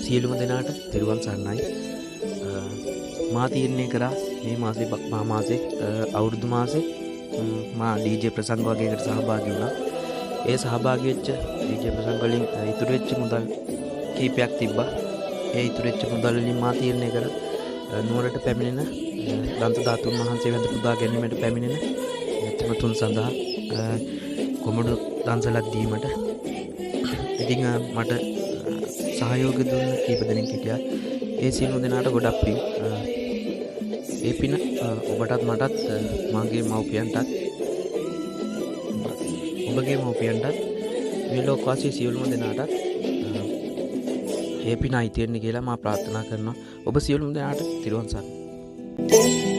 සියලුම දෙනාට තෙරුවන් සරණයි. මා තීරණය කරා මේ මාසේ අවුරුදු මාසේ මා DJ ප්‍රසංග වගේකට සහභාගී වුණා. ඒ සහභාගී වෙච්ච DJ ප්‍රසංග වලින් ඉතුරු වෙච්ච මුදල් කීපයක් තිබ්බා. ඒ ඉතුරු වෙච්ච මුදල් වලින් මා තීරණය කර නුවරට පැමිණෙන දන්ත ධාතුන් වහන්සේ වැඳ පුදා ගැනීමට පැමිණෙන එතුමතුන් සඳහා කොමඩු දන්සලක් දීමට. ඉතින් මට සහයෝග දුන්න කීප දෙනෙක් හිටියා. ඒ සියලු දෙනාට ගොඩක් පිං. ඒ පින ඔබටත් මටත් මගේ මව්පියන්ටත් ඔබගේ මව්පියන්ටත් මේ ලෝකවාසී සියලුම දෙනාටත් ඒ පින අයිති වෙන්න කියලා මා ප්‍රාර්ථනා කරනවා. ඔබ සියලුම දෙනාට තිරුවන් සරණයි.